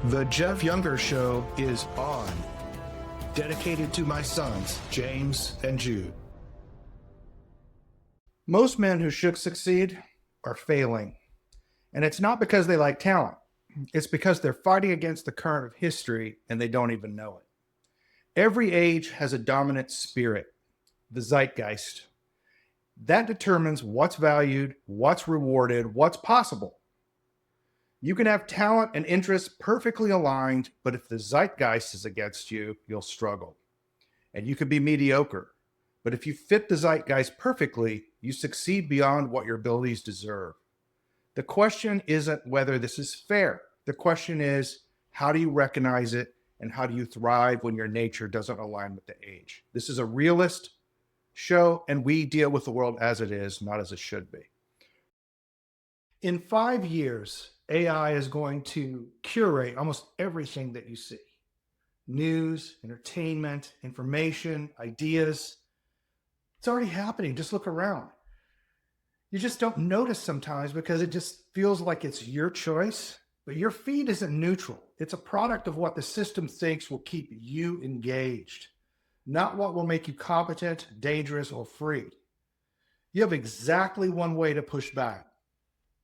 The Jeff Younger Show is on. Dedicated to my sons, James and Jude. Most men who should succeed are failing. And it's not because they lack talent. It's because they're fighting against the current of history and they don't even know it. Every age has a dominant spirit, the Zeitgeist. That determines what's valued, what's rewarded, what's possible. You can have talent and interests perfectly aligned, but if the Zeitgeist is against you, you'll struggle. And you can be mediocre. But if you fit the Zeitgeist perfectly, you succeed beyond what your abilities deserve. The question isn't whether this is fair. The question is, how do you recognize it and how do you thrive when your nature doesn't align with the age? This is a realist show, and we deal with the world as it is, not as it should be. In 5 years, AI is going to curate almost everything that you see. News, entertainment, information, ideas. It's already happening. Just look around. You just don't notice sometimes because it just feels like it's your choice, but your feed isn't neutral. It's a product of what the system thinks will keep you engaged, not what will make you competent, dangerous, or free. You have exactly one way to push back: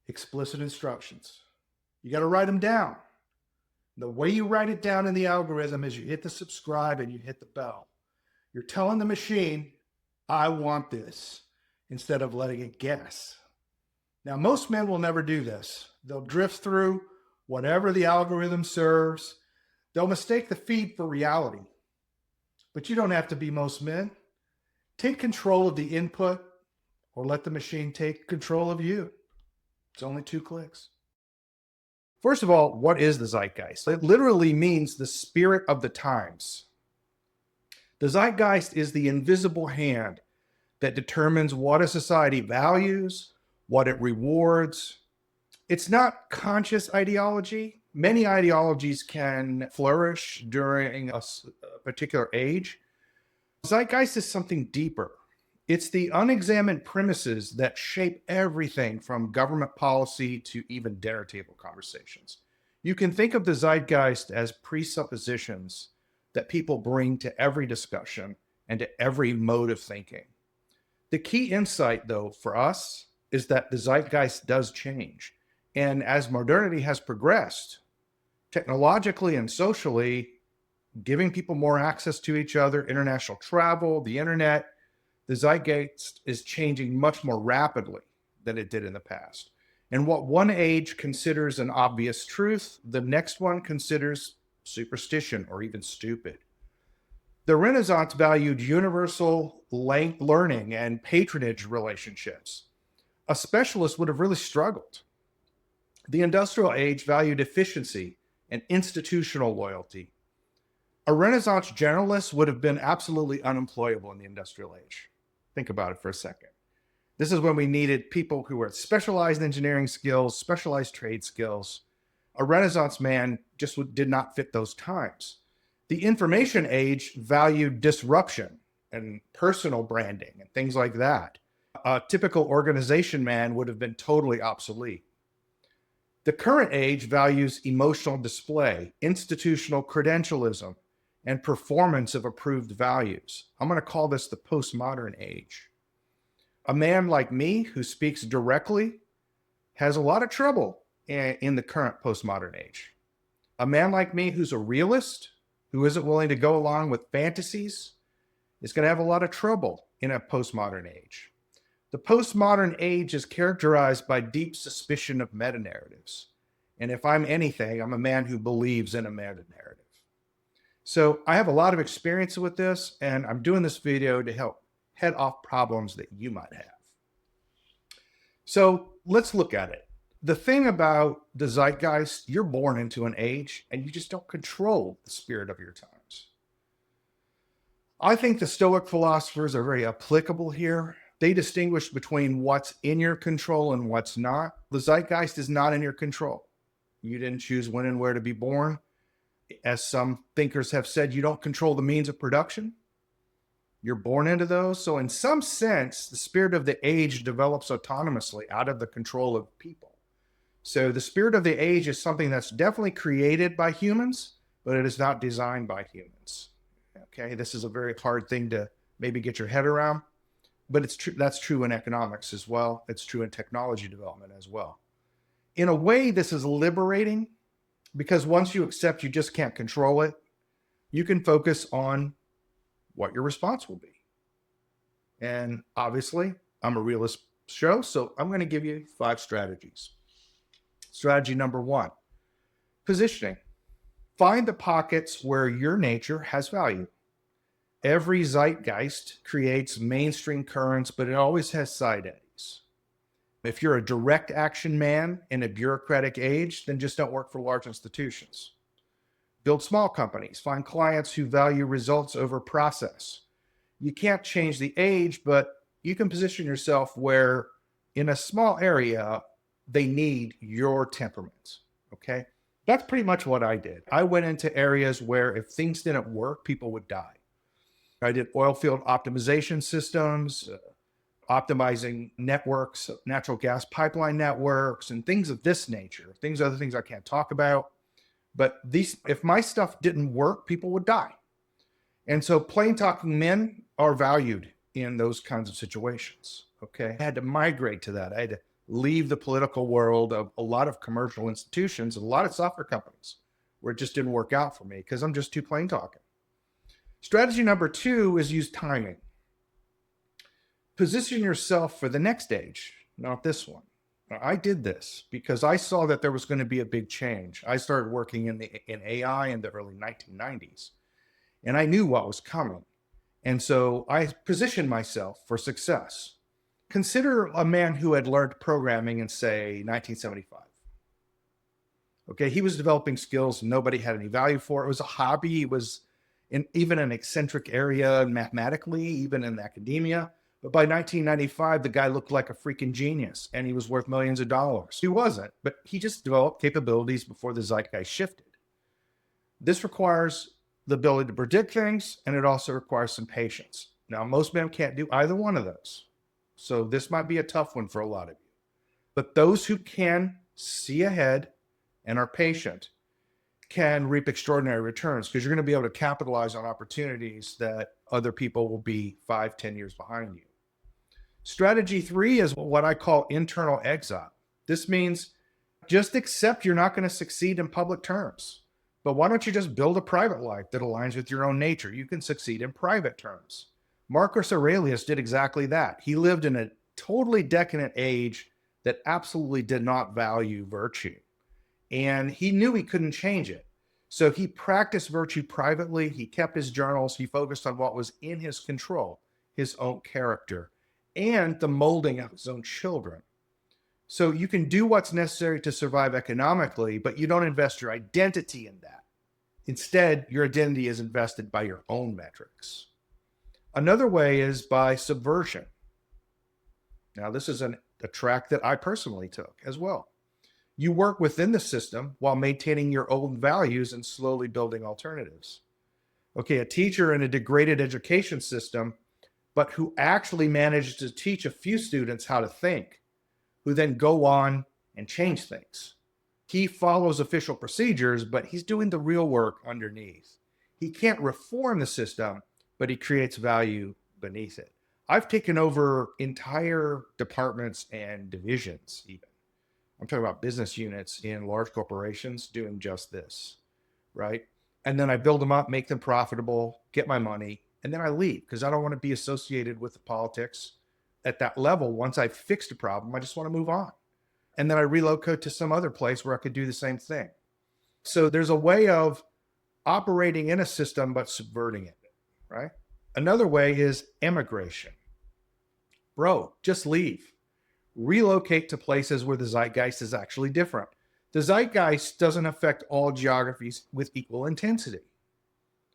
explicit instructions. You got to write them down. The way you write it down in the algorithm is you hit the subscribe and you hit the bell. You're telling the machine, I want this, instead of letting it guess. Now, most men will never do this. They'll drift through whatever the algorithm serves. They'll mistake the feed for reality. But you don't have to be most men. Take control of the input or let the machine take control of you. It's only 2 clicks. First of all, what is the Zeitgeist? It literally means the spirit of the times. The Zeitgeist is the invisible hand that determines what a society values, what it rewards. It's not conscious ideology. Many ideologies can flourish during a particular age. Zeitgeist is something deeper. It's the unexamined premises that shape everything from government policy to even dinner table conversations. You can think of the Zeitgeist as presuppositions that people bring to every discussion and to every mode of thinking. The key insight, though, for us is that the Zeitgeist does change. And as modernity has progressed, technologically and socially, giving people more access to each other, international travel, the internet, the Zeitgeist is changing much more rapidly than it did in the past. And what one age considers an obvious truth, the next one considers superstition or even stupid. The Renaissance valued universal learning and patronage relationships. A specialist would have really struggled. The Industrial Age valued efficiency and institutional loyalty. A Renaissance generalist would have been absolutely unemployable in the Industrial Age. Think about it for a second. This is when we needed people who were specialized engineering skills, specialized trade skills. A Renaissance man just did not fit those times. The Information Age valued disruption and personal branding and things like that. A typical organization man would have been totally obsolete. The current age values emotional display, institutional credentialism, and performance of approved values. I'm going to call this the postmodern age. A man like me who speaks directly has a lot of trouble in the current postmodern age. A man like me who's a realist, who isn't willing to go along with fantasies, is going to have a lot of trouble in a postmodern age. The postmodern age is characterized by deep suspicion of meta-narratives. And if I'm anything, I'm a man who believes in a meta-narrative. So I have a lot of experience with this, and I'm doing this video to help head off problems that you might have. So let's look at it. The thing about the Zeitgeist, you're born into an age and you just don't control the spirit of your times. I think the Stoic philosophers are very applicable here. They distinguish between what's in your control and what's not. The Zeitgeist is not in your control. You didn't choose when and where to be born. As some thinkers have said, you don't control the means of production. You're born into those. So in some sense, the spirit of the age develops autonomously out of the control of people. So the spirit of the age is something that's definitely created by humans, but it is not designed by humans. Okay, this is a very hard thing to maybe get your head around, but it's true. That's true in economics as well. It's true in technology development as well. In a way, this is liberating because once you accept you just can't control it, you can focus on what your response will be. And obviously, I'm a realist show, so I'm going to give you 5 strategies. Strategy number 1, positioning. Find the pockets where your nature has value. Every zeitgeist creates mainstream currents, but it always has side eddies. If you're a direct action man in a bureaucratic age, then just don't work for large institutions. Build small companies. Find clients who value results over process. You can't change the age, but you can position yourself where in a small area, they need your temperament. Okay. That's pretty much what I did. I went into areas where if things didn't work, people would die. I did oil field optimization systems, optimizing networks, natural gas pipeline networks, and things of this nature. Other things I can't talk about. But if my stuff didn't work, people would die. And so plain talking men are valued in those kinds of situations. Okay. I had to migrate to that. I had to leave the political world of a lot of commercial institutions, a lot of software companies where it just didn't work out for me because I'm just too plain talking. Strategy number 2 is use timing. Position yourself for the next age, not this one. I did this because I saw that there was going to be a big change. I started working in AI in the early 1990s, and I knew what was coming. And so I positioned myself for success. Consider a man who had learned programming in, say, 1975. Okay, he was developing skills nobody had any value for. It was a hobby. It was even an eccentric area mathematically, even in academia. But by 1995, the guy looked like a freaking genius, and he was worth millions of dollars. He wasn't, but he just developed capabilities before the zeitgeist shifted. This requires the ability to predict things, and it also requires some patience. Now, most men can't do either one of those. So this might be a tough one for a lot of you. But those who can see ahead and are patient can reap extraordinary returns because you're going to be able to capitalize on opportunities that other people will be 5-10 years behind you. Strategy 3 is what I call internal exile. This means just accept you're not going to succeed in public terms. But why don't you just build a private life that aligns with your own nature? You can succeed in private terms. Marcus Aurelius did exactly that. He lived in a totally decadent age that absolutely did not value virtue. And he knew he couldn't change it. So he practiced virtue privately. He kept his journals. He focused on what was in his control, his own character, and the molding of his own children. So you can do what's necessary to survive economically, but you don't invest your identity in that. Instead, your identity is invested by your own metrics. Another way is by subversion. Now, this is a track that I personally took as well. You work within the system while maintaining your own values and slowly building alternatives. Okay, a teacher in a degraded education system, but who actually manages to teach a few students how to think, who then go on and change things. He follows official procedures, but he's doing the real work underneath. He can't reform the system, but he creates value beneath it. I've taken over entire departments and divisions even. I'm talking about business units in large corporations doing just this, right? And then I build them up, make them profitable, get my money, and then I leave because I don't want to be associated with the politics at that level. Once I've fixed a problem, I just want to move on. And then I relocate to some other place where I could do the same thing. So there's a way of operating in a system, but subverting it, right? Another way is emigration. Bro, just leave. Relocate to places where the zeitgeist is actually different. The zeitgeist doesn't affect all geographies with equal intensity.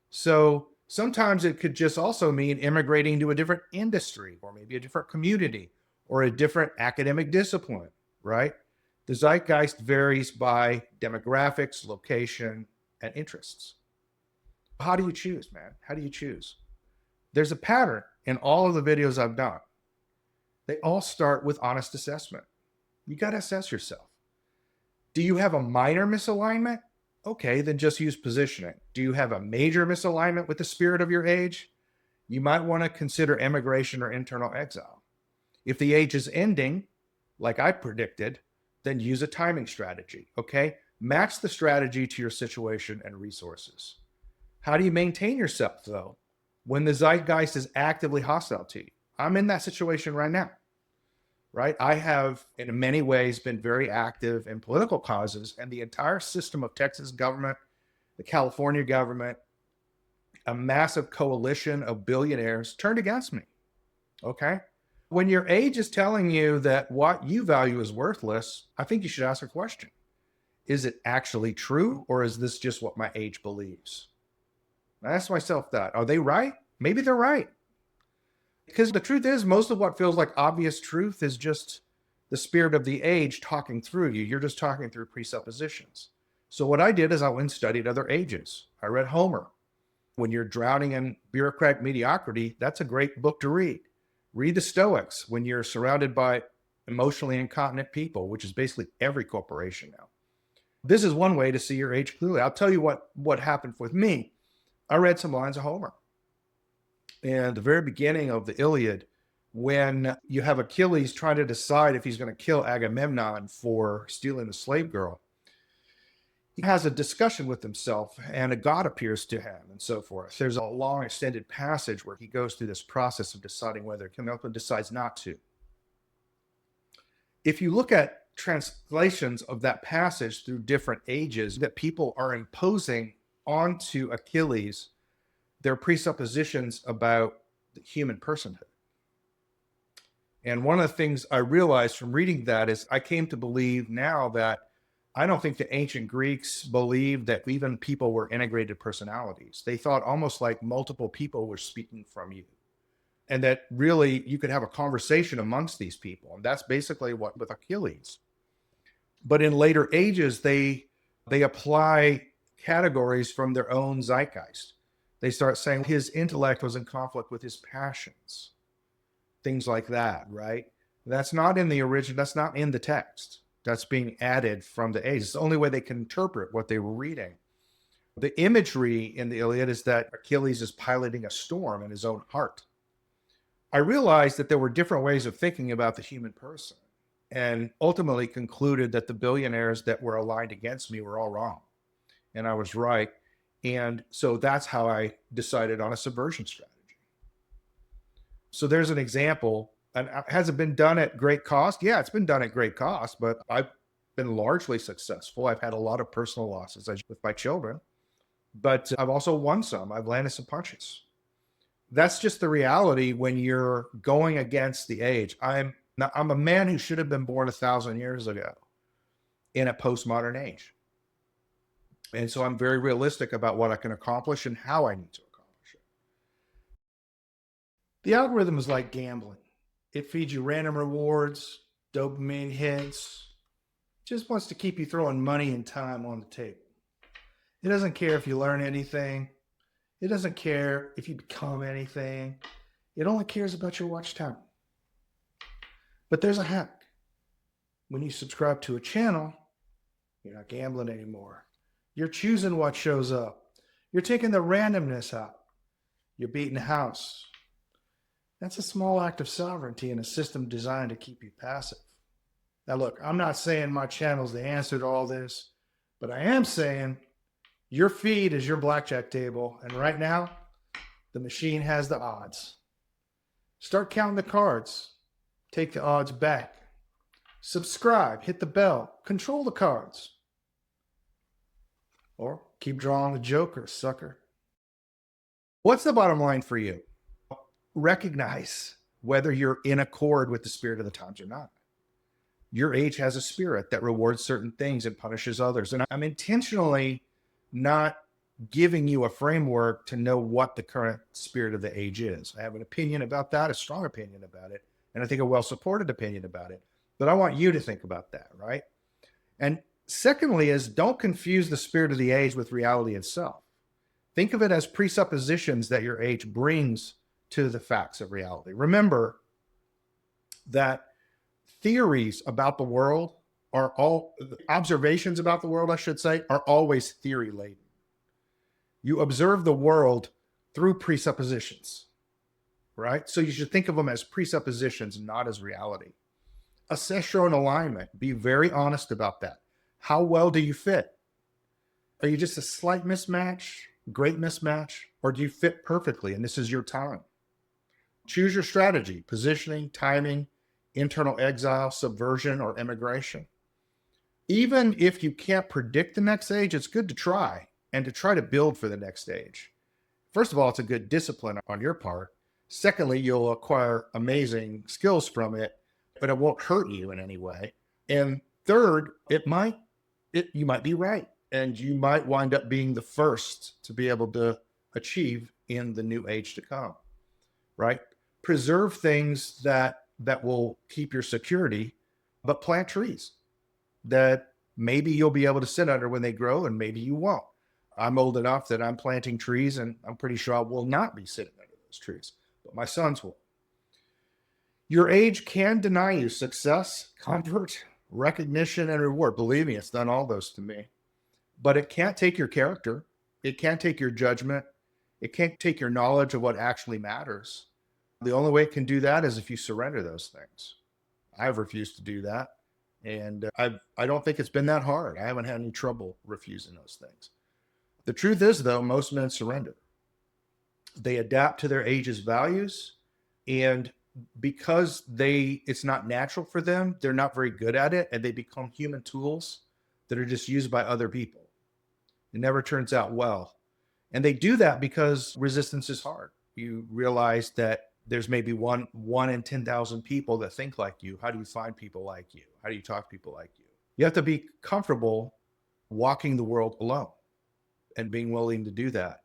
So sometimes it could just also mean immigrating to a different industry or maybe a different community or a different academic discipline, right? The zeitgeist varies by demographics, location, and interests. How do you choose, man? How do you choose? There's a pattern in all of the videos I've done. They all start with honest assessment. You got to assess yourself. Do you have a minor misalignment? Okay, then just use positioning. Do you have a major misalignment with the spirit of your age? You might want to consider emigration or internal exile. If the age is ending, like I predicted, then use a timing strategy, okay? Match the strategy to your situation and resources. How do you maintain yourself, though, when the zeitgeist is actively hostile to you? I'm in that situation right now, right? I have, in many ways, been very active in political causes, and the entire system of Texas government, the California government, a massive coalition of billionaires turned against me, okay? When your age is telling you that what you value is worthless, I think you should ask a question. Is it actually true, or is this just what my age believes? I ask myself that. Are they right? Maybe they're right. Because the truth is, most of what feels like obvious truth is just the spirit of the age talking through you. You're just talking through presuppositions. So what I did is I went and studied other ages. I read Homer. When you're drowning in bureaucratic mediocrity, that's a great book to read. Read the Stoics when you're surrounded by emotionally incontinent people, which is basically every corporation now. This is one way to see your age clearly. I'll tell you what happened with me. I read some lines of Homer. And the very beginning of the Iliad, when you have Achilles trying to decide if he's going to kill Agamemnon for stealing the slave girl, he has a discussion with himself, and a god appears to him and so forth. There's a long extended passage where he goes through this process of deciding whether to kill and decides not to. If you look at translations of that passage through different ages, that people are imposing onto Achilles their presuppositions about the human personhood. And one of the things I realized from reading that is I came to believe now that I don't think the ancient Greeks believed that even people were integrated personalities. They thought almost like multiple people were speaking from you, and that really you could have a conversation amongst these people. And that's basically what with Achilles. But in later ages, they apply categories from their own zeitgeist. They start saying his intellect was in conflict with his passions, things like that, right? That's not in the original, that's not in the text. That's being added from the age. It's the only way they can interpret what they were reading. The imagery in the Iliad is that Achilles is piloting a storm in his own heart. I realized that there were different ways of thinking about the human person, and ultimately concluded that the billionaires that were aligned against me were all wrong. And I was right. And so that's how I decided on a subversion strategy. So there's an example. And has it been done at great cost? Yeah, it's been done at great cost, but I've been largely successful. I've had a lot of personal losses with my children, but I've also won some. I've landed some punches. That's just the reality when you're going against the age. I'm a man who should have been born 1,000 years ago in a postmodern age. And so I'm very realistic about what I can accomplish and how I need to accomplish it. The algorithm is like gambling. It feeds you random rewards, dopamine hits, just wants to keep you throwing money and time on the table. It doesn't care if you learn anything. It doesn't care if you become anything. It only cares about your watch time. But there's a hack. When you subscribe to a channel, you're not gambling anymore. You're choosing what shows up. You're taking the randomness out. You're beating the house. That's a small act of sovereignty in a system designed to keep you passive. Now look, I'm not saying my channel's the answer to all this, but I am saying your feed is your blackjack table, and right now, the machine has the odds. Start counting the cards. Take the odds back. Subscribe, hit the bell, control the cards. Or keep drawing the joker, sucker. What's the bottom line for you? Recognize whether you're in accord with the spirit of the times or not. Your age has a spirit that rewards certain things and punishes others. And I'm intentionally not giving you a framework to know what the current spirit of the age is. I have an opinion about that, a strong opinion about it, and I think a well-supported opinion about it. But I want you to think about that, right? And secondly is don't confuse the spirit of the age with reality itself. Think of it as presuppositions that your age brings to the facts of reality. Remember that theories about the world are all observations about the world, I should say, are always theory laden. You observe the world through presuppositions, right? So you should think of them as presuppositions, not as reality. Assess your own alignment. Be very honest about that. How well do you fit? Are you just a slight mismatch, great mismatch, or do you fit perfectly and this is your time? Choose your strategy, positioning, timing, internal exile, subversion, or immigration. Even if you can't predict the next stage, it's good to try and to try to build for the next stage. First of all, it's a good discipline on your part. Secondly, you'll acquire amazing skills from it, but it won't hurt you in any way. And third, you might be right. And you might wind up being the first to be able to achieve in the new age to come, right? Preserve things that will keep your security, but plant trees that maybe you'll be able to sit under when they grow and maybe you won't. I'm old enough that I'm planting trees and I'm pretty sure I will not be sitting under those trees, but my sons will. Your age can deny you success, comfort, recognition, and reward. Believe me, it's done all those to me. But it can't take your character. It can't take your judgment. It can't take your knowledge of what actually matters. The only way it can do that is if you surrender those things. I've refused to do that. And I don't think it's been that hard. I haven't had any trouble refusing those things. The truth is, though, most men surrender. They adapt to their age's values. And because it's not natural for them, they're not very good at it. And they become human tools that are just used by other people. It never turns out well. And they do that because resistance is hard. You realize that there's maybe one in 10,000 people that think like you. How do you find people like you? How do you talk to people like you? You have to be comfortable walking the world alone and being willing to do that.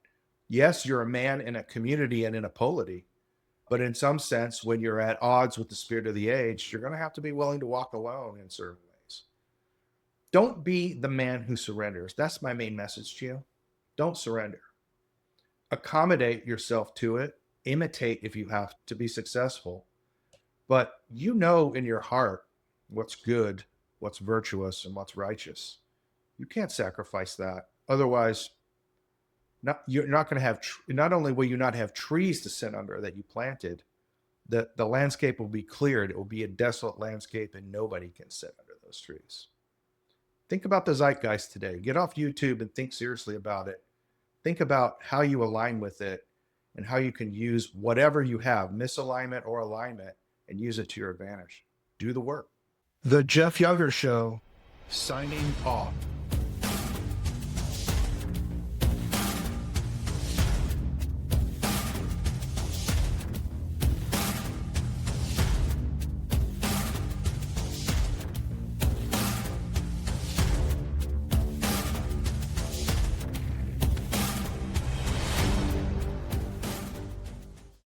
Yes, you're a man in a community and in a polity, but in some sense, when you're at odds with the spirit of the age, you're going to have to be willing to walk alone in certain ways. Don't be the man who surrenders. That's my main message to you. Don't surrender. Accommodate yourself to it. Imitate if you have to be successful. But you know in your heart what's good, what's virtuous, and what's righteous. You can't sacrifice that. Otherwise, you're not going to have, not only will you not have trees to sit under that you planted, the landscape will be cleared. It will be a desolate landscape and nobody can sit under those trees. Think about the zeitgeist today. Get off YouTube and think seriously about it. Think about how you align with it and how you can use whatever you have, misalignment or alignment, and use it to your advantage. Do the work. The Jeff Younger Show, signing off.